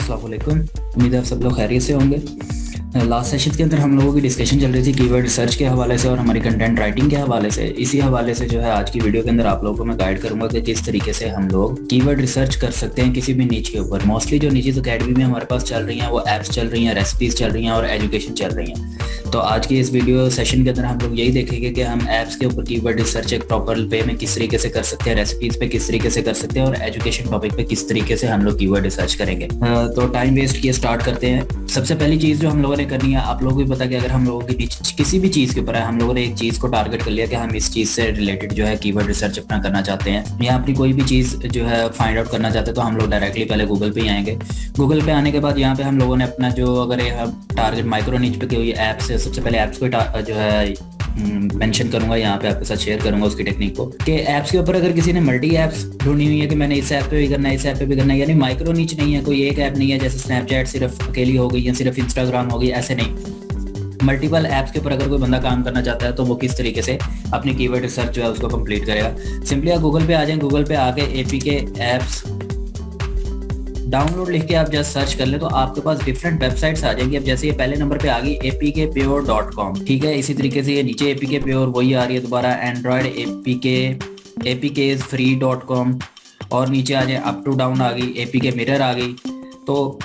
अस्सलाम वालेकुम। उम्मीद है आप सब लोग खैरियत से होंगे। लास्ट सेशन के अंदर हम लोगों की डिस्कशन चल रही थी कीवर्ड रिसर्च के हवाले से और हमारी कंटेंट राइटिंग के हवाले से। इसी हवाले से जो है आज की वीडियो के अंदर आप लोगों को मैं गाइड करूंगा कि किस तरीके से हम लोग कीवर्ड रिसर्च कर सकते हैं किसी भी नीच के ऊपर। मोस्टली जो नीचेज अकेडमी में हमारे पास चल रही हैं वो एप्स चल रही हैं, रेसिपीज चल रही हैं और एजुकेशन चल रही हैं। तो आज की इस वीडियो सेशन के अंदर हम लोग यही देखेंगे कि हम ऐप्स के ऊपर कीवर्ड रिसर्च एक प्रॉपर वे में किस तरीके से कर सकते हैं, रेसिपीज पे किस तरीके से कर सकते हैं और एजुकेशन टॉपिक पे किस तरीके से हम लोग कीवर्ड रिसर्च करेंगे। तो टाइम वेस्ट किए स्टार्ट करते हैं। सबसे पहली चीज़ जो हम लोगों ने करनी है, आप लोगों को भी पता कि अगर हम लोगों की किसी भी चीज़ के ऊपर है, हम लोगों ने एक चीज़ को टारगेट कर लिया कि हम इस चीज़ से रिलेटेड जो है कीवर्ड रिसर्च अपना करना चाहते हैं या अपनी कोई भी चीज़ जो है फाइंड आउट करना चाहते हैं, तो हम लोग डायरेक्टली पहले गूगल पे ही आएंगे। गूगल पे आने के बाद यहाँ पे हम लोगों ने अपना जो अगर टारगेट माइक्रो नीच पे कोई ऐप्स है, सबसे पहले ऐप्स को जो है मेंशन करूंगा यहाँ पे आपके साथ शेयर करूंगा उसकी टेक्निक को कि ऐप्स के ऊपर अगर किसी ने मल्टी ऐप्स ढूंढी हुई है कि मैंने इस ऐप पे भी करना है, इस ऐप पे भी करना है, यानी माइक्रो नीच नहीं है, कोई एक ऐप नहीं है जैसे स्नैपचैट सिर्फ अकेली हो गई या सिर्फ इंस्टाग्राम हो गई, ऐसे नहीं। मल्टीपल ऐप्स के ऊपर अगर कोई बंदा काम करना चाहता है तो वो किस तरीके से अपनी कीवर्ड रिसर्च जो है उसको कंप्लीट करेगा। सिंपली आप गूगल पे आ जाएं, गूगल पे आके एपीके ऐप्स डाउनलोड लिख के आप जस्ट सर्च कर ले तो आपके पास डिफरेंट वेबसाइट्स आ जाएंगी। अब जैसे ये पहले नंबर पे आ गई apkpure.com, ठीक है। इसी तरीके से ये नीचे apkpure वही आ रही है दोबारा, एंड्रॉयड apkfree.com और नीचे आ जाए अप टू डाउन आ गई, apk मिरर आ गई। तो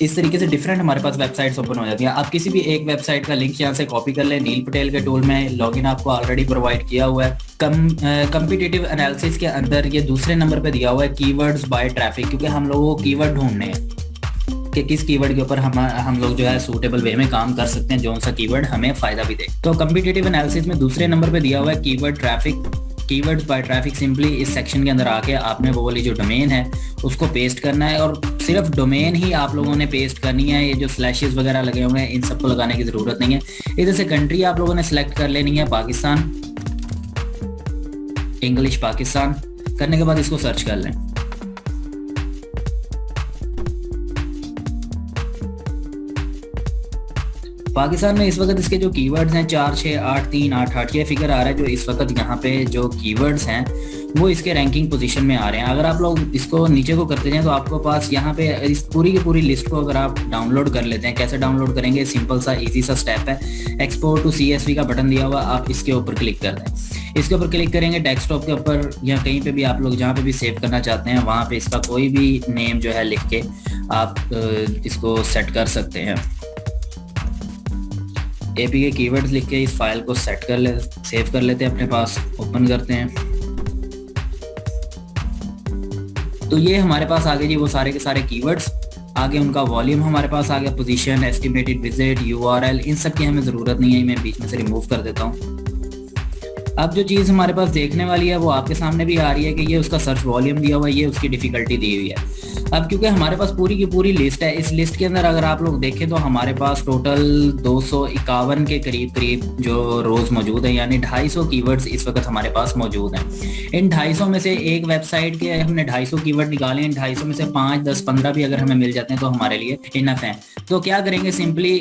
इस तरीके से डिफरेंट हमारे पास वेबसाइट्स ओपन हो जाती हैं। आप किसी भी एक वेबसाइट का लिंक यहाँ से कॉपी कर लें। नील पटेल के टूल में लॉगिन आपको ऑलरेडी प्रोवाइड किया हुआ है। कम्पिटिटिव एनालिसिस के अंदर ये दूसरे नंबर पे दिया हुआ है कीवर्ड्स बाय ट्रैफिक, क्योंकि हम लोगों को कीवर्ड ढूंढने हैं कि किस कीवर्ड के ऊपर हम लोग जो है सूटेबल वे में काम कर सकते हैं, जो सा कीवर्ड हमें फायदा भी दे। तो कम्पिटिटिव एनालिसिस में दूसरे नंबर पे दिया हुआ है keyword traffic, keywords by traffic. Simply इस सेक्शन के अंदर आके आपने वो वाली जो डोमेन है उसको पेस्ट करना है और सिर्फ डोमेन ही आप लोगों ने पेस्ट करनी है। ये जो स्लैशेस वगैरह लगे हुए हैं इन सबको लगाने की जरूरत नहीं है। इधर से कंट्री आप लोगों ने सेलेक्ट कर लेनी है पाकिस्तान, इंग्लिश पाकिस्तान। करने के बाद इसको सर्च कर लें। पाकिस्तान में इस वक्त इसके जो कीवर्ड्स हैं 4, 6, 8, 3, 8, 8 ये फिगर आ रहा है। जो इस वक्त यहाँ पे जो कीवर्ड्स हैं वो इसके रैंकिंग पोजीशन में आ रहे हैं। अगर आप लोग इसको नीचे को करते जाएं तो आपको पास यहाँ पे इस पूरी की पूरी लिस्ट को अगर आप डाउनलोड कर लेते हैं, कैसे डाउनलोड करेंगे, सिंपल सा इजी सा स्टेप है। एक्सपोर्ट टू CSV का बटन दिया हुआ, आप इसके ऊपर क्लिक कर दें। इसके ऊपर क्लिक करेंगे, डेस्कटॉप के ऊपर या कहीं पे भी आप लोग जहाँ पे भी सेव करना चाहते हैं वहाँ पे इसका कोई भी नेम जो है लिख के आप इसको सेट कर सकते हैं। APK कीवर्ड्स लिख के इस फाइल को सेव कर लेते हैं अपने पास, ओपन करते हैं। तो ये हमारे पास आ गए जी वो सारे के सारे कीवर्ड्स। आगे उनका वॉल्यूम हमारे पास आ गया, पोजीशन, एस्टिमेटेड विजिट, URL, इन सब की हमें ज़रूरत नहीं है, मैं बीच में से रिमूव कर देता हूँ। अब जो चीज़ हमारे पास देखने वाली है वो आपके सामने भी आ रही है कि ये उसका सर्च वॉल्यूम दिया हुआ है, ये उसकी डिफ़िकल्टी दी हुई है। अब क्योंकि हमारे पास पूरी की पूरी लिस्ट है, इस लिस्ट के अंदर अगर आप लोग देखें तो हमारे पास टोटल 251 के करीब जो रोज़ मौजूद है, यानी 250 कीवर्ड्स इस वक्त हमारे पास मौजूद हैं। इन 250 में से एक वेबसाइट के हमने 250 कीवर्ड निकाले, इन 250 में से 5, 10, 15 भी अगर हमें मिल जाते हैं तो हमारे लिए इनफ है। तो क्या करेंगे, सिंपली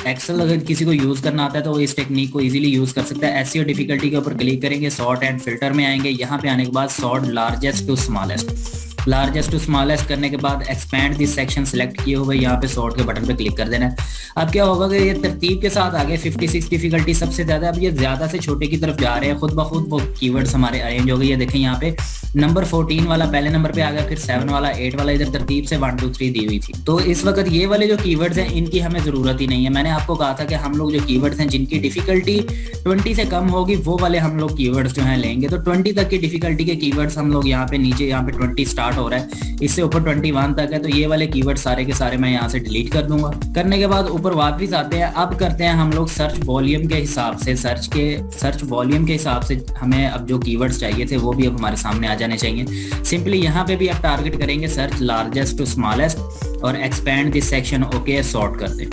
एक्सेल अगर किसी को यूज़ करना आता है तो वो इस टेक्निक को इजीली यूज़ कर सकता है। SEO डिफिकल्टी के ऊपर क्लिक करेंगे, सॉर्ट एंड फिल्टर में आएंगे। यहाँ पे आने के बाद सॉर्ट लार्जेस्ट टू स्मॉलेस्ट करने के बाद एक्सपैंड दिस सेक्शन सेलेक्ट किए हुए यहाँ पे सॉर्ट के बटन पे क्लिक कर देना है। अब क्या होगा कि ये तरतीब के साथ आगे 56 डिफिकल्टी सबसे ज्यादा, अब ये ज्यादा से छोटे की तरफ जा रहे हैं, खुद ब खुद वो कीवर्ड्स हमारे अरेंज हो गए। ये देखें यहाँ पे नंबर 14 वाला पहले नंबर पे आ गया, फिर 7 वाला, 8 वाला, इधर तरतीब से 1, 2, 3 दी हुई थी। तो इस वक्त ये वाले जो कीवर्ड्स हैं इनकी हमें जरूरत ही नहीं है। मैंने आपको कहा था कि हम लोग जो कीवर्ड्स हैं जिनकी डिफिकल्टी 20 से कम होगी वो वाले हम लोग कीवर्ड्स जो हैं लेंगे। तो 20 तक की डिफिकल्टी के कीवर्ड्स हम लोग यहाँ पे नीचे, यहाँ पे 20 स्टार्ट हो रहा है, इससे ऊपर 21 तक है। तो ये वाले कीवर्ड सारे के सारे मैं यहाँ से डिलीट कर दूंगा। करने के बाद ऊपर वापस आते हैं। अब करते हैं हम लोग सर्च वॉल्यूम के हिसाब से, सर्च वॉल्यूम के हिसाब से हमें अब जो कीवर्ड्स चाहिए थे वो भी अब हमारे सामने आ जाने चाहिए। सिंपली यहाँ पे भी आप टारगेट करेंगे सर्च लार्जेस्ट टू स्मॉलेस्ट और expand this section, okay, sort कर दें।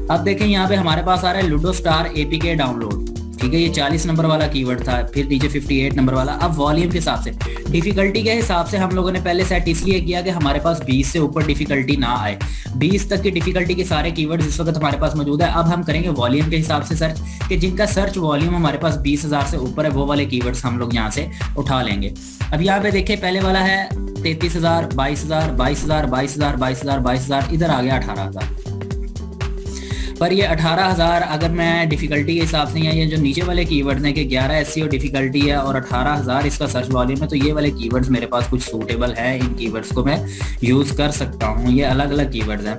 अब देखें यहाँ पे हमारे पास आ रहा है लूडो स्टार APK डाउनलोड, ठीक है। ये 40 नंबर वाला कीवर्ड था, फिर नीचे 58 नंबर वाला। अब वॉल्यूम के हिसाब से, डिफिकल्टी के हिसाब से हम लोगों ने पहले सेट इसलिए किया कि हमारे पास 20 से ऊपर डिफिकल्टी ना आए। 20 तक की डिफिकल्टी के सारे कीवर्ड्स इस वक्त हमारे पास मौजूद है। अब हम करेंगे वॉल्यूम के हिसाब से सर्च, कि जिनका सर्च वॉल्यूम हमारे पास 20,000 से ऊपर है वो वाले कीवर्ड्स हम लोग यहाँ से उठा लेंगे। अब यहाँ पे देखिए पहले वाला है 33,000, 22,000, 22,000, 22,000, 22,000, 22,000, इधर आ गया 18,000। पर ये 18,000 अगर मैं डिफिकल्टी के हिसाब से, या ये जो नीचे वाले कीवर्ड्स हैं कि 11 एसईओ डिफिकल्टी है और 18,000 इसका सर्च वॉल्यूम है, तो ये वाले कीवर्ड्स मेरे पास कुछ सूटेबल है, इन कीवर्ड्स को मैं यूज कर सकता हूँ। ये अलग अलग कीवर्ड्स हैं।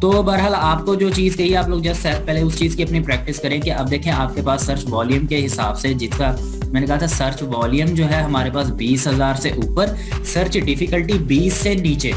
तो बहरहाल आपको जो चीज़ कही आप लोग जस्ट पहले उस चीज़ की अपनी प्रैक्टिस करें कि अब देखें आपके पास सर्च वॉल्यूम के हिसाब से, जिसका मैंने कहा था सर्च वॉल्यूम जो है हमारे पास 20,000 से ऊपर, सर्च डिफिकल्टी 20 से नीचे,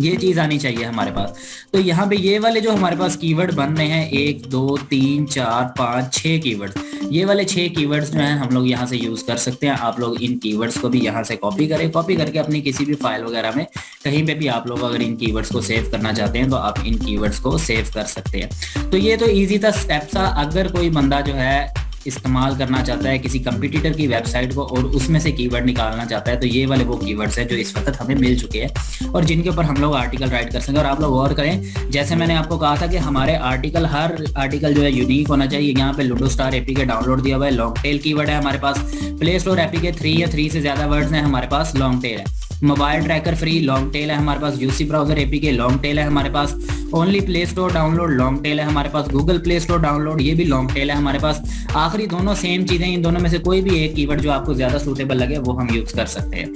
ये चीज आनी चाहिए हमारे पास। तो यहाँ पे ये वाले जो हमारे पास कीवर्ड बन रहे हैं 1 2 3 4 5 6 कीवर्ड्स, ये वाले 6 कीवर्ड्स जो हैं हम लोग यहाँ से यूज कर सकते हैं। आप लोग इन कीवर्ड्स को भी यहाँ से कॉपी करें, कॉपी करके अपनी किसी भी फाइल वगैरह में कहीं पे भी आप लोग अगर इन कीवर्ड्स को सेव करना चाहते हैं तो आप इन कीवर्ड्स को सेव कर सकते हैं। तो ये तो ईजी था, स्टेप था। अगर कोई बंदा जो है इस्तेमाल करना चाहता है किसी कंपटीटर की वेबसाइट को और उसमें से कीवर्ड निकालना चाहता है, तो ये वाले वो कीवर्ड्स हैं जो इस वक्त हमें मिल चुके हैं और जिनके ऊपर हम लोग आर्टिकल राइट कर सकें। और आप लोग गौर करें, जैसे मैंने आपको कहा था कि हमारे आर्टिकल, हर आर्टिकल जो है यूनिक होना चाहिए। यहाँ पे लूडो स्टार एपीके डाउनलोड दिया हुआ है, लॉन्ग टेल कीवर्ड है हमारे पास। प्ले स्टोर एपीके 3 या 3 से ज्यादा वर्ड्स हैं हमारे पास, लॉन्ग टेल है। Mobile tracker free, long tail है हमारे पास। UC browser APK, long tail है हमारे पास। Only play store download, long tail है हमारे पास। गूगल प्ले स्टोर डाउनलोड, ये भी लॉन्ग टेल है हमारे पास। आखिरी दोनों सेम चीजें, इन दोनों में से कोई भी एक कीवर्ड जो आपको ज्यादा सूटेबल लगे वो हम यूज कर सकते हैं।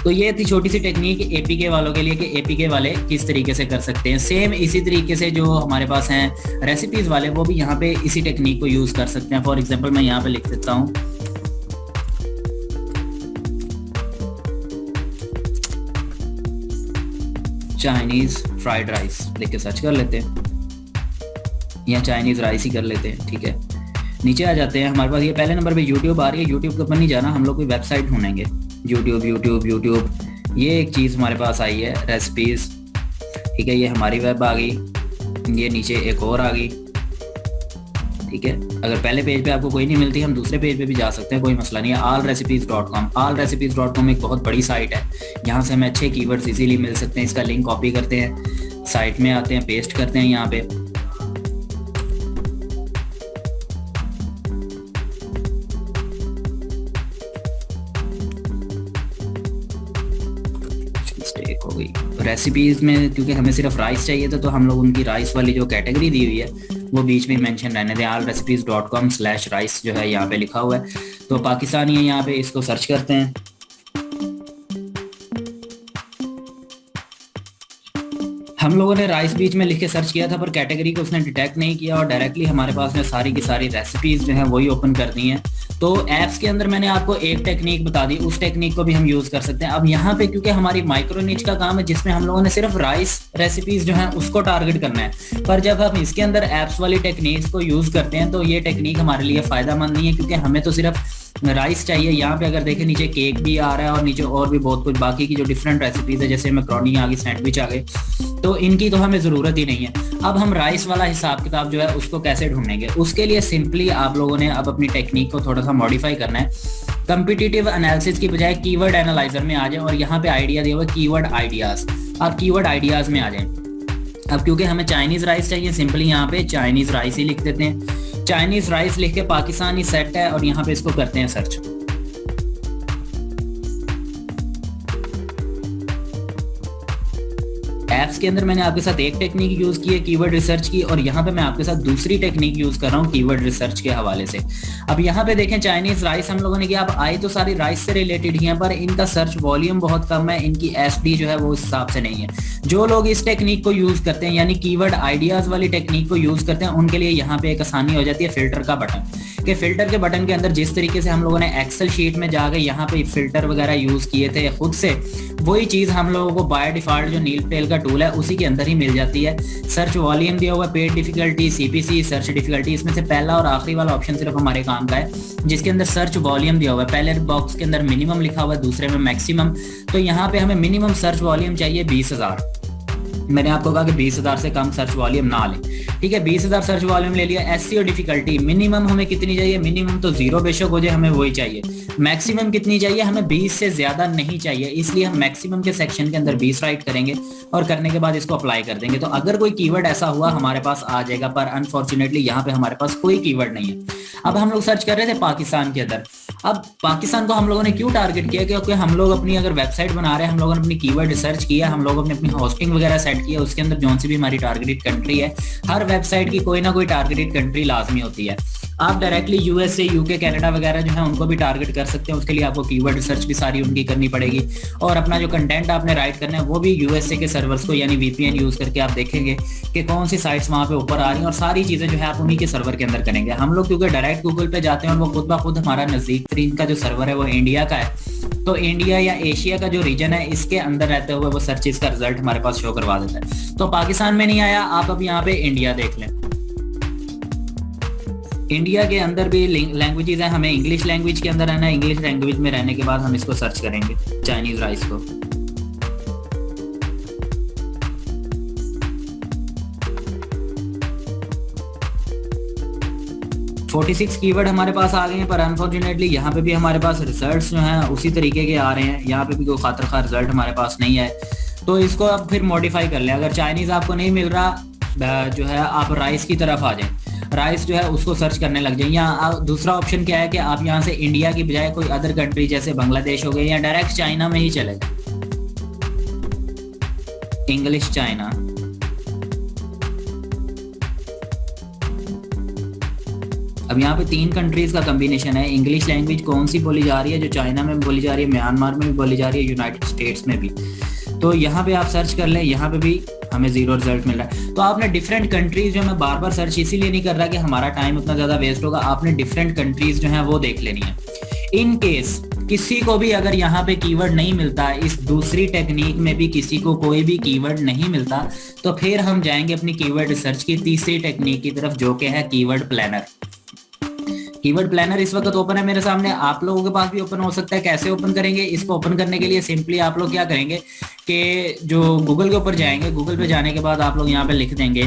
तो ये थी छोटी सी टेक्निक एपीके वालों के लिए कि एपीके वाले किस तरीके से कर सकते हैं। सेम इसी तरीके से जो हमारे पास हैं रेसिपीज वाले, वो भी यहाँ पे इसी टेक्निक को यूज कर सकते हैं। फॉर एग्जाम्पल मैं यहाँ पे लिख देता हूँ चाइनीज फ्राइड राइस, लिख के सर्च कर लेते हैं या चाइनीज राइस ही कर लेते हैं। ठीक है, नीचे आ जाते हैं। हमारे पास ये पहले नंबर पे यूट्यूब आ रही है। यूट्यूब के ऊपर नहीं जाना, हम लोग कोई वेबसाइट ढूंढेंगे। यूट्यूब, ये एक चीज हमारे पास आई है, रेसिपीज। ठीक है, ये हमारी वेब आ गई। ये नीचे एक और आ गई। ठीक है, अगर पहले पेज पे आपको कोई नहीं मिलती, हम दूसरे पेज पे भी जा सकते हैं, कोई मसला नहीं है। allrecipes.com, allrecipes.com एक बहुत बड़ी साइट है। यहाँ से हमें अच्छे कीवर्ड्स इजीली मिल सकते हैं। इसका लिंक कॉपी करते हैं, साइट में आते हैं, पेस्ट करते हैं यहाँ पे। मिस्टेक हो गई रेसिपीज में, क्योंकि हमें सिर्फ राइस चाहिए था, तो हम लोग उनकी राइस वाली जो कैटेगरी दी हुई है वो बीच में मेंशन रहने दें। allrecipes.com/rice जो है यहाँ पे लिखा हुआ है, तो पाकिस्तानी है यहाँ पे, इसको सर्च करते हैं। हम लोगों ने राइस बीच में लिख के सर्च किया था, पर कैटेगरी को उसने डिटेक्ट नहीं किया और डायरेक्टली हमारे पास में सारी की सारी रेसिपीज जो हैं वही ओपन कर दी हैं। तो ऐप्स के अंदर मैंने आपको एक टेक्निक बता दी, उस टेक्निक को भी हम यूज कर सकते हैं। अब यहाँ पे क्योंकि हमारी माइक्रो निच का काम है, जिसमें हम लोगों ने सिर्फ राइस रेसिपीज जो है उसको टारगेट करना है, पर जब हम इसके अंदर एप्स वाली टेक्निक्स को यूज करते हैं तो ये टेक्निक हमारे लिए फायदेमंद नहीं है, क्योंकि हमें तो सिर्फ राइस चाहिए। यहाँ पे अगर देखें नीचे केक भी आ रहा है और नीचे और भी बहुत कुछ बाकी की जो डिफरेंट रेसिपीज है, जैसे मैक्रोनी आ गई, सैंडविच आ गए, तो इनकी तो हमें जरूरत ही नहीं है। अब हम राइस वाला हिसाब किताब जो है उसको कैसे ढूंढेंगे, उसके लिए सिंपली आप लोगों ने अब अपनी टेक्निक को थोड़ा सा मॉडिफाई करना है। कंपिटिटिव एनालिसिस की बजाय कीवर्ड एनालाइजर में आ जाए और यहाँ पे आइडिया दिया हुआ है कीवर्ड आइडियाज। आप कीवर्ड आइडियाज में आ जाए। अब क्योंकि हमें चाइनीज राइस चाहिए, सिंपली यहाँ पे चाइनीज राइस ही लिख देते हैं। चाइनीज राइस लिख के पाकिस्तानी सेट है और यहाँ पे इसको करते हैं सर्च। एप्स के अंदर मैंने आपके साथ एक टेक्निक यूज की है कीवर्ड रिसर्च की, और यहाँ पे मैं आपके साथ दूसरी टेक्निक यूज कर रहा हूँ कीवर्ड रिसर्च के हवाले से। अब यहाँ पे देखें चाइनीज राइस हम लोगों ने किया। अब आई तो सारी राइस से रिलेटेड ही है, पर इनका सर्च वॉल्यूम बहुत कम है, इनकी एसडी जो है वो इस हिसाब से नहीं है। जो लोग इस टेक्निक को यूज करते हैं, यानी कीवर्ड आइडियाज वाली टेक्निक को यूज करते हैं, उनके लिए यहाँ पे एक आसानी हो जाती है फिल्टर का बटन। कि फिल्टर के बटन के अंदर जिस तरीके से हम लोगों ने एक्सेल शीट में जाकर यहाँ पे फिल्टर वगैरह यूज किए थे खुद से, वही चीज हम लोगों को बाय डिफॉल्ट जो नील टेल का टूल है उसी के अंदर ही मिल जाती है। सर्च वॉल्यूम दिया हुआ है, paid difficulty, CPC, search difficulty, इसमें से पहला और आखिरी वाला ऑप्शन सिर्फ हमारे काम का है, जिसके अंदर सर्च वॉल्यूम दिया हुआ है। पहले बॉक्स के अंदर मिनिमम लिखा हुआ है, दूसरे में मैक्सिमम। तो यहाँ पे हमें मिनिमम सर्च वॉल्यूम चाहिए 20,000। मैंने आपको कहा कि 20,000 से कम सर्च वॉल्यूम ना लें। ठीक है, 20,000 सर्च वॉल्यूम ले लिया। एसईओ डिफिकल्टी मिनिमम हमें कितनी चाहिए, मिनिमम तो 0 बेशक हो जाए, हमें वही चाहिए। मैक्सिमम कितनी चाहिए, हमें 20 से ज्यादा नहीं चाहिए, इसलिए हम मैक्सिमम के सेक्शन के अंदर 20 राइट करेंगे और करने के बाद इसको अप्लाई कर देंगे। तो अगर कोई कीवर्ड ऐसा हुआ हमारे पास आ जाएगा, पर अनफॉर्चुनेटली यहाँ पे हमारे पास कोई कीवर्ड नहीं है। अब हम लोग सर्च कर रहे थे पाकिस्तान के अंदर। अब पाकिस्तान को हम लोगों ने क्यों टारगेट किया, क्योंकि हम लोग अपनी अगर वेबसाइट बना रहे हैं, हम लोगों ने अपनी कीवर्ड रिसर्च किया, हम लोगों ने अपनी होस्टिंग वगैरह सेट किया, उसके अंदर जो सी भी हमारी टारगेटेड कंट्री है, हर वेबसाइट की कोई ना कोई टारगेटेड कंट्री लाजमी होती है। आप डायरेक्टली यूएसए, यूके, कनाडा वगैरह जो है उनको भी टारगेट कर सकते हैं। उसके लिए आपको कीवर्ड रिसर्च भी सारी उनकी करनी पड़ेगी, और अपना जो कंटेंट आपने राइट करना है वो भी यूएसए के सर्वर्स को यानी वीपीएन यूज करके आप देखेंगे कि कौन सी साइट्स वहां पे ऊपर आ रही हैं, और सारी चीजें जो है आप उन्हीं के सर्वर के अंदर करेंगे। हम लोग क्योंकि डायरेक्ट गूगल पे जाते हैं और वो खुद ब खुद हमारा नजदीक तरीन का जो सर्वर है वो इंडिया का है, तो इंडिया या एशिया का जो रीजन है इसके अंदर रहते हुए वो सर्चेस का रिजल्ट हमारे पास शो करवा देता है। तो पाकिस्तान में नहीं आया, आप अब यहाँ पे इंडिया देख लें। इंडिया के अंदर भी लैंग्वेजेस हैं, हमें इंग्लिश लैंग्वेज के अंदर रहना है। इंग्लिश लैंग्वेज में रहने के बाद हम इसको सर्च करेंगे, चाइनीज राइस को। $46 कीवर्ड हमारे पास आ गए हैं, पर अनफॉर्चुनेटली यहाँ पे भी हमारे पास रिजल्ट्स जो हैं उसी तरीके के आ रहे हैं। यहाँ पे भी कोई खातिर खा रिजल्ट हमारे पास नहीं है, तो इसको अब फिर मॉडिफाई कर लें। अगर चाइनीज आपको नहीं मिल रहा जो है, आप राइस की तरफ आ जाएं, राइस जो है उसको सर्च करने लग जाए। या दूसरा ऑप्शन क्या है कि आप यहाँ से इंडिया की बजाय कोई अदर कंट्री जैसे बांग्लादेश हो गए, या डायरेक्ट चाइना में ही चले जाए, इंग्लिश चाइना। अब यहाँ पे 3 कंट्रीज का कॉम्बिनेशन है। इंग्लिश लैंग्वेज कौन सी बोली जा रही है, जो चाइना में बोली जा रही है, म्यांमार में भी बोली जा रही है, यूनाइटेड स्टेट्स में भी। तो यहाँ पे आप सर्च कर लें, यहाँ पे भी हमें 0 रिजल्ट मिल रहा है। तो आपने डिफरेंट कंट्रीज जो मैं बार बार सर्च इसीलिए नहीं कर रहा कि हमारा टाइम उतना ज्यादा वेस्ट होगा, आपने डिफरेंट कंट्रीज जो है वो देख लेनी है। इन केस किसी को भी अगर यहाँ पे कीवर्ड नहीं मिलता, इस दूसरी टेक्निक में भी किसी को कोई भी कीवर्ड नहीं मिलता, तो फिर हम जाएंगे अपनी कीवर्ड रिसर्च की तीसरी टेक्निक की तरफ, जो कि है कीवर्ड प्लानर। कीवर्ड प्लानर इस वक्त ओपन है मेरे सामने, आप लोगों के पास भी ओपन हो सकता है। कैसे ओपन करेंगे इसको? ओपन करने के लिए सिंपली आप लोग क्या करेंगे कि जो गूगल के ऊपर जाएंगे, गूगल पे जाने के बाद आप लोग यहाँ पे लिख देंगे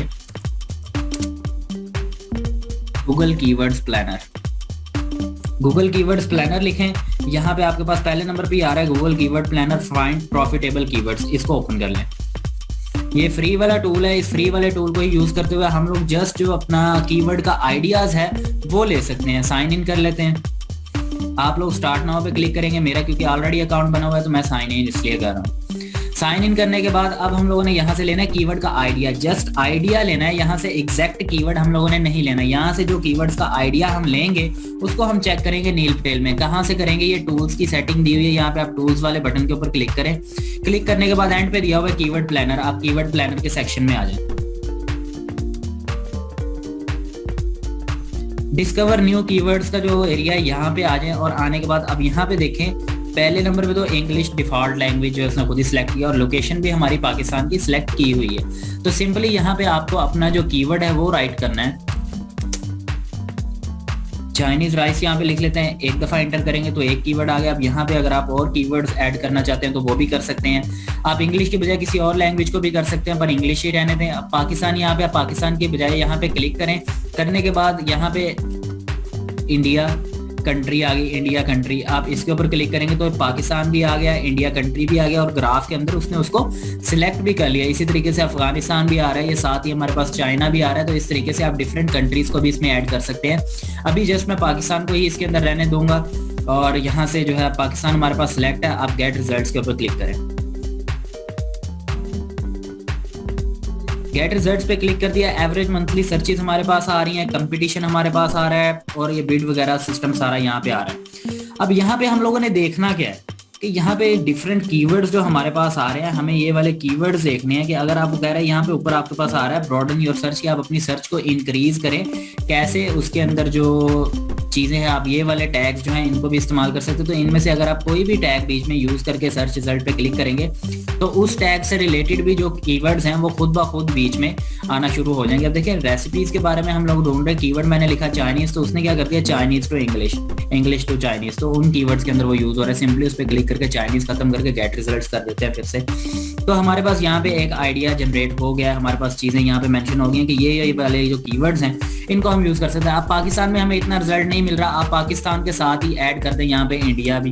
Google keywords planner. Google keywords planner लिखें, यहाँ पे आपके पास पहले नंबर पे आ रहा है Google keyword planner find profitable keywords. इसको ओपन कर लें। ये फ्री वाला टूल है, इस फ्री वाले टूल को ही यूज करते हुए हम लोग जस्ट जो अपना कीवर्ड का आइडियाज है वो ले सकते हैं। साइन इन कर लेते हैं। आप लोग स्टार्ट नाउ पे क्लिक करेंगे, मेरा क्योंकि ऑलरेडी अकाउंट बना हुआ है तो मैं साइन इन इसलिए कर रहा हूँ। साइन इन करने के बाद अब हम लोगों ने यहाँ से लेना है कीवर्ड का आइडिया, जस्ट आइडिया लेना है। यहाँ से एग्जैक्ट कीवर्ड हम लोगों ने नहीं लेना। यहाँ से जो कीवर्ड्स का आइडिया हम लेंगे उसको हम चेक करेंगे नील पटेल में। कहाँ से करेंगे? ये टूल्स की सेटिंग दी हुई है, यहाँ पे आप टूल्स वाले बटन के ऊपर क्लिक करें। क्लिक करने के बाद एंड पे दिया हुआ है कीवर्ड प्लानर, आप कीवर्ड प्लानर के सेक्शन में आ जाए। डिस्कवर न्यू कीवर्ड्स का जो एरिया है यहाँ पे आ जाए, और आने के बाद अब यहाँ पे देखें पहले नंबर पे तो इंग्लिश डिफॉल्ट लैंग्वेज जो है उसने खुद ही सिलेक्ट किया, और लोकेशन भी हमारी पाकिस्तान की सिलेक्ट की हुई है। तो सिंपली यहाँ पे आपको अपना जो कीवर्ड है वो राइट करना है। चाइनीज राइस यहाँ पे लिख लेते हैं, एक दफा एंटर करेंगे तो एक कीवर्ड आ गया। अब यहाँ पे अगर आप और कीवर्ड्स ऐड करना चाहते हैं तो वो भी कर सकते हैं। आप इंग्लिश की बजाय किसी और लैंग्वेज को भी कर सकते हैं, पर इंग्लिश ही रहने दें। अब पाकिस्तान, यहाँ पे आप पाकिस्तान की बजाय यहाँ पे क्लिक करें। करने के बाद यहाँ पे इंडिया कंट्री आ गई, इंडिया कंट्री, आप इसके ऊपर क्लिक करेंगे तो पाकिस्तान भी आ गया, इंडिया कंट्री भी आ गया, और ग्राफ के अंदर उसने उसको सिलेक्ट भी कर लिया। इसी तरीके से अफगानिस्तान भी आ रहा है, ये साथ ही हमारे पास चाइना भी आ रहा है। तो इस तरीके से आप डिफरेंट कंट्रीज को भी इसमें ऐड कर सकते हैं। अभी जस्ट मैं पाकिस्तान को ही इसके अंदर रहने दूंगा, और यहाँ से जो है पाकिस्तान हमारे पास सिलेक्ट है। आप गेट रिजल्ट्स के ऊपर क्लिक करें। गेट रिजल्ट्स पे क्लिक कर दिया। एवरेज मंथली सर्चेस हमारे पास आ रही हैं, कंपटीशन हमारे पास आ रहा है, और ये बिड वगैरह सिस्टम सारा यहाँ पे आ रहा है। अब यहाँ पे हम लोगों ने देखना क्या है कि यहाँ पे डिफरेंट कीवर्ड्स जो हमारे पास आ रहे हैं, हमें ये वाले कीवर्ड्स देखने हैं कि अगर आपको कह रहा है यहाँ पे ऊपर आपके पास आ रहा है ब्रॉडन योर सर्च, कि आप अपनी सर्च को इंक्रीज करें। कैसे? उसके अंदर जो चीजें हैं, आप ये वाले टैग्स जो हैं इनको भी इस्तेमाल कर सकते हो। तो इनमें से अगर आप कोई भी टैग बीच में यूज करके सर्च रिजल्ट पे क्लिक करेंगे तो उस टैग से रिलेटेड भी जो कीवर्ड्स हैं वो खुद ब खुद बीच में आना शुरू हो जाएंगे। अब देखिए रेसिपीज के बारे में हम लोग ढूंढ रहे, कीवर्ड मैंने लिखा चाइनीज, तो उसने क्या कर दिया Chinese to English, English to Chinese, तो उन कीवर्ड्स के अंदर वो यूज हो रहा है। सिंपली उस पर क्लिक करके चाइनीज खत्म करके गेट रिजल्ट्स कर देते हैं फिर से। तो हमारे पास यहाँ पे एक आइडिया जनरेट हो गया, हमारे पास चीजें यहाँ पे मेंशन हो गई कि ये वाले जो कीवर्ड्स हैं इनको हम यूज कर सकते हैं। अब पाकिस्तान में हमें इतना रिजल्ट नहीं मिल रहा, आप पाकिस्तान के साथ ही ऐड कर दें यहाँ पे इंडिया भी।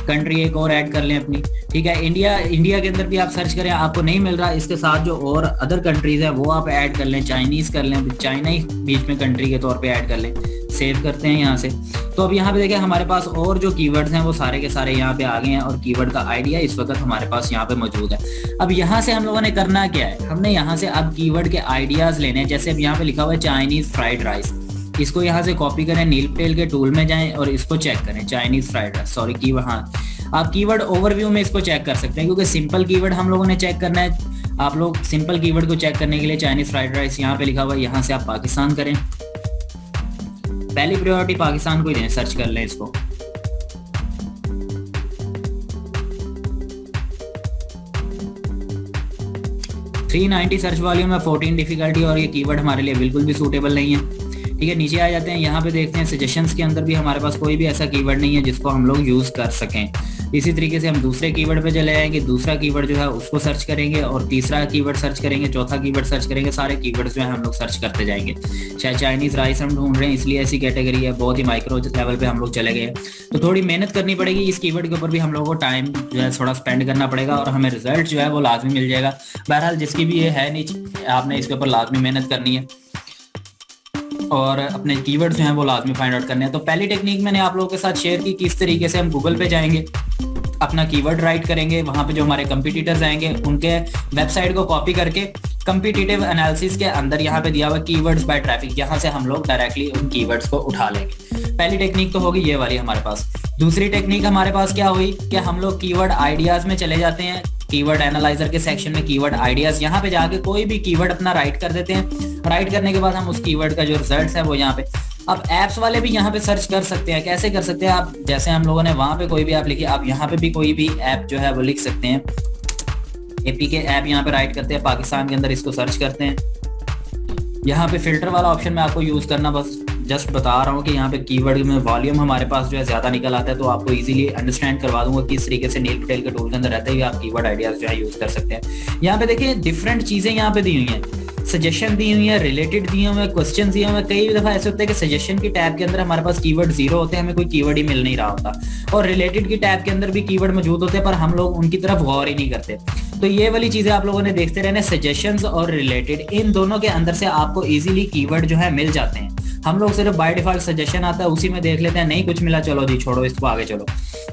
कंट्री एक और ऐड कर लें अपनी, ठीक है। इंडिया के अंदर भी आप सर्च करें, आपको नहीं मिल रहा, इसके साथ जो और अदर कंट्रीज है वो आप ऐड कर लें, चाइनीज कर लें, चाइना ही बीच में कंट्री के तौर पे ऐड कर लें। सेव करते हैं यहाँ से। तो अब यहाँ पे देखें हमारे पास और जो कीवर्ड्स हैं वो सारे के सारे यहाँ पे आ गए हैं और कीवर्ड का आइडिया इस वक्त हमारे पास यहाँ पे मौजूद है। अब यहाँ से हम लोगों ने करना क्या है, हमने यहाँ से अब कीवर्ड के आइडियाज लेने हैं। जैसे अब यहाँ पे लिखा हुआ है चाइनीज फ्राइड राइस, इसको यहाँ से कॉपी करें, नील पटेल के टूल में जाएं और इसको चेक करें, Chinese fried rice, sorry keyword, हाँ आप कीवर्ड ओवरव्यू में इसको चेक कर सकते हैं, क्योंकि सिंपल कीवर्ड हम लोगों ने चेक करना है। आप लोग सिंपल कीवर्ड को चेक करने के लिए चाइनीज फ्राइड राइस यहाँ पे लिखा हुआ है, यहाँ से आप पाकिस्तान करें, पहली प्रायोरिटी पाकिस्तान को ही दें, सर्च कर लें इसको। $390 सर्च वॉल्यूम है, 14 डिफिकल्टी, और ये कीवर्ड हमारे लिए बिल्कुल भी सूटेबल नहीं है, ठीक है। नीचे आ जाते हैं, यहाँ पे देखते हैं सजेशंस के अंदर भी हमारे पास कोई भी ऐसा कीवर्ड नहीं है जिसको हम लोग यूज कर सकें। इसी तरीके से हम दूसरे कीवर्ड पे चले जाएंगे, दूसरा कीवर्ड जो है उसको सर्च करेंगे और तीसरा कीवर्ड सर्च करेंगे, चौथा कीवर्ड सर्च करेंगे, सारे कीवर्ड्स जो है हम लोग सर्च करते जाएंगे। चाहे चाइनीज राइस हम ढूंढ रहे हैं इसलिए ऐसी कैटेगरी है, बहुत ही माइक्रो लेवल पे हम लोग चले गए, तो थोड़ी मेहनत करनी पड़ेगी इस कीवर्ड के ऊपर भी, हम लोगों को टाइम जो है थोड़ा स्पेंड करना पड़ेगा और हमें रिजल्ट जो है वो लाजमी मिल जाएगा। बहरहाल जिसकी भी ये है नीचे, आपने इसके ऊपर लाजमी मेहनत करनी है और अपने कीवर्ड्स जो हैं वो लाजमी फाइंड आउट करने हैं। तो पहली टेक्निक मैंने आप लोगों के साथ शेयर की, किस तरीके से हम गूगल पे जाएंगे, अपना कीवर्ड राइट करेंगे, वहां पे जो हमारे कंपटीटर्स आएंगे उनके वेबसाइट को कॉपी करके कंपटीटिव एनालिसिस के अंदर यहाँ पे दिया हुआ कीवर्ड्स बाय ट्रैफिक, यहाँ से हम लोग डायरेक्टली उन कीवर्ड्स को उठा लेंगे। पहली टेक्निक तो होगी ये वाली हमारे पास। दूसरी टेक्निक हमारे पास क्या हुई कि हम लोग कीवर्ड आइडियाज में चले जाते हैं, कीवर्ड एनालाइजर के सेक्शन में कीवर्ड आइडियाज, यहाँ पे जाके कोई भी कीवर्ड अपना राइट कर देते हैं। राइट करने के बाद हम उस कीवर्ड का जो रिजल्ट है वो यहाँ पे, अब एप्स वाले भी यहाँ पे सर्च कर सकते हैं। कैसे कर सकते हैं आप, जैसे हम लोगों ने वहां पे कोई भी ऐप लिखी, आप यहाँ पे भी कोई भी ऐप जो है वो लिख सकते हैं। एपीके ऐप यहाँ पे राइट करते हैं, पाकिस्तान के अंदर इसको सर्च करते हैं। यहाँ पे फिल्टर वाला ऑप्शन में आपको यूज करना, बस जस्ट बता रहा हूँ कि यहाँ पे कीवर्ड में वॉल्यूम हमारे पास जो है ज्यादा निकल आता है, तो आपको इजीली अंडरस्टैंड करवा दूंगा किस तरीके से नील पटेल के टूल के अंदर रहते हुए आप कीवर्ड आइडियाज जो है यूज कर सकते हैं। यहाँ पे देखिए डिफरेंट चीजें यहाँ पे दी हुई हैं, सजेशन दी हुई है, रिलेटेड दिए हुए, क्वेश्चन दिए हुए। कई दफा ऐसे होता है कि सजेशन की टैब के अंदर हमारे पास कीवर्ड 0 होते हैं, हमें कोई कीवर्ड ही मिल नहीं रहा होता, और रिलेटेड की टैब के अंदर भी कीवर्ड मौजूद होते हैं पर हम लोग उनकी तरफ गौर ही नहीं करते। तो ये वाली चीजें आप लोगों ने देखते रहने, सजेशंस और रिलेटेड, इन दोनों के अंदर से आपको इजीली कीवर्ड जो है मिल जाते हैं। हम लोग सिर्फ बाय डिफॉल्ट सजेशन आता है उसी में देख लेते हैं, नहीं कुछ मिला चलो जी छोड़ो इसको आगे चलो,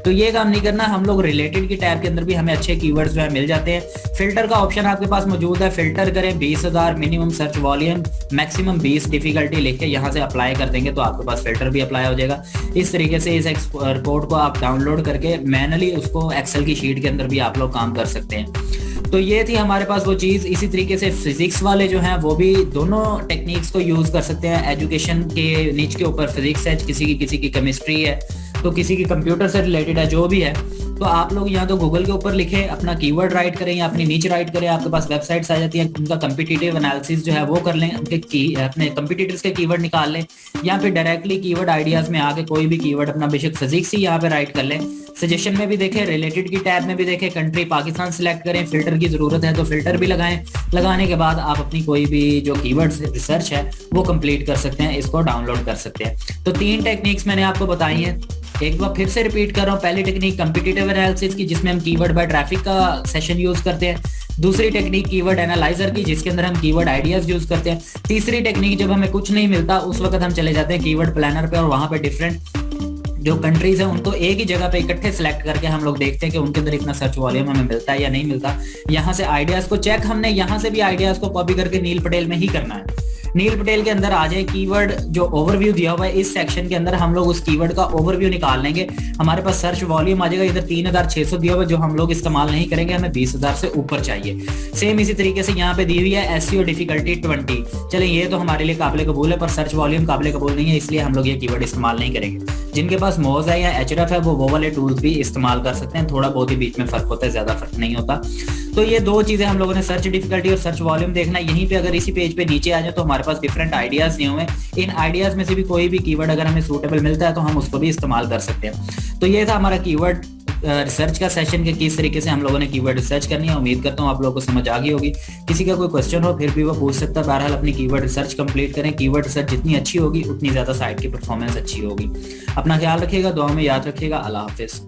तो ये काम नहीं करना। हम लोग रिलेटेड की टैब के अंदर भी हमें अच्छे कीवर्ड्स जो है मिल जाते हैं। फिल्टर का ऑप्शन आपके पास मौजूद है, फिल्टर करें 20,000 minimum search volume, maximum 20 difficulty लिख के यहाँ से अप्लाई कर देंगे तो आपके पास फिल्टर भी अप्लाई हो जाएगा। इस तरीके से इस रिपोर्ट को आप डाउनलोड करके मैनुअली उसको एक्सेल की शीट के अंदर भी आप लोग काम कर सकते हैं। तो ये थी हमारे पास वो चीज़। इसी तरीके से फिजिक्स वाले जो हैं वो भी दोनों टेक्निक्स को यूज़ कर सकते हैं। एजुकेशन के नीच के ऊपर फिजिक्स है, किसी की केमिस्ट्री है, तो किसी की कंप्यूटर से रिलेटेड है, जो भी है, तो आप लोग यहाँ तो गूगल के ऊपर लिखें, अपना कीवर्ड राइट करें या अपनी नीच राइट करें, आपके पास वेबसाइट्स आ जाती हैं, उनका कंपिटिटिव एनालिसिस जो है वो कर लें, उनके अपने कंपिटिटर्स के कीवर्ड निकाल लें, यहाँ पे डायरेक्टली कीवर्ड आइडियाज में आके कोई भी कीवर्ड अपना बेशक फिजिक्स ही यहाँ पे राइट कर लें। सजेशन में भी देखें, रिलेटेड की टैब में भी देखें, कंट्री पाकिस्तान सिलेक्ट करें, फिल्टर की जरूरत है तो फिल्टर भी लगाएं। लगाने के बाद आप अपनी कोई भी जो कीवर्ड रिसर्च है वो कंप्लीट कर सकते हैं, इसको डाउनलोड कर सकते हैं। तो 3 टेक्निक्स मैंने आपको बताई हैं, एक बार फिर से रिपीट कर रहा हूँ। पहली टेक्निक कंपिटिटिव एनालिसिस की, जिसमें हम कीवर्ड बाय ट्रैफिक का सेशन यूज करते हैं। दूसरी टेक्निक कीवर्ड एनालाइजर की, जिसके अंदर हम कीवर्ड आइडियाज यूज करते हैं। तीसरी टेक्निक, जब हमें कुछ नहीं मिलता उस वक्त हम चले जाते हैं कीवर्ड प्लानर पे और वहां पे डिफरेंट जो कंट्रीज है उनको एक ही जगह पे इकट्ठे सिलेक्ट करके हम लोग देखते हैं कि उनके अंदर इतना सर्च वॉल्यूम हमें मिलता है या नहीं मिलता। यहाँ से आइडियाज को चेक हमने यहाँ से भी आइडियाज को कॉपी करके नील पटेल में ही करना है। नील पटेल के अंदर आ जाए, कीवर्ड जो ओवरव्यू दिया हुआ है इस सेक्शन के अंदर हम लोग उस कीवर्ड का ओवरव्यू निकाल लेंगे। हमारे पास सर्च वॉल्यूम आ जाएगा, इधर 3600 दिया हुआ है जो हम लोग इस्तेमाल नहीं करेंगे, हमें 20,000 से ऊपर चाहिए। सेम इसी तरीके से यहाँ पे दी हुई है एसईओ डिफिकल्टी 20। चले ये तो हमारे लिए काबिल कबूल है, पर सर्च वॉल्यूम काबिल कबूल नहीं है, इसलिए हम लोग ये कीवर्ड इस्तेमाल नहीं करेंगे। जिनके पास मोज है या एचरफ है वो वाले टूल्स भी इस्तेमाल कर सकते हैं, थोड़ा बहुत ही बीच में फर्क होता है, ज्यादा फर्क नहीं होता। तो ये 2 चीजें हम लोगों ने, सर्च डिफिकल्टी और सर्च वॉल्यूम देखना। यहीं पे अगर इसी पेज पे नीचे आ जाए तो हमारे पास डिफरेंट आइडियाज दिए हुए हैं, इन आइडियाज में से भी कोई भी कीवर्ड अगर हमें सूटेबल मिलता है तो हम उसको भी इस्तेमाल कर सकते हैं। तो ये था हमारा कीवर्ड रिसर्च का सेशन के किस तरीके से हम लोगों ने कीवर्ड रिसर्च करनी है। उम्मीद करता हूँ आप लोगों को समझ आ गई होगी। किसी का कोई क्वेश्चन हो फिर भी वो पूछ सकता है। बहरहाल अपनी कीवर्ड रिसर्च कंप्लीट करें, कीवर्ड रिसर्च जितनी अच्छी होगी उतनी ज्यादा साइट की परफॉर्मेंस अच्छी होगी। अपना ख्याल रखिएगा, दुआ में याद रखिएगा। अल्लाह हाफिज।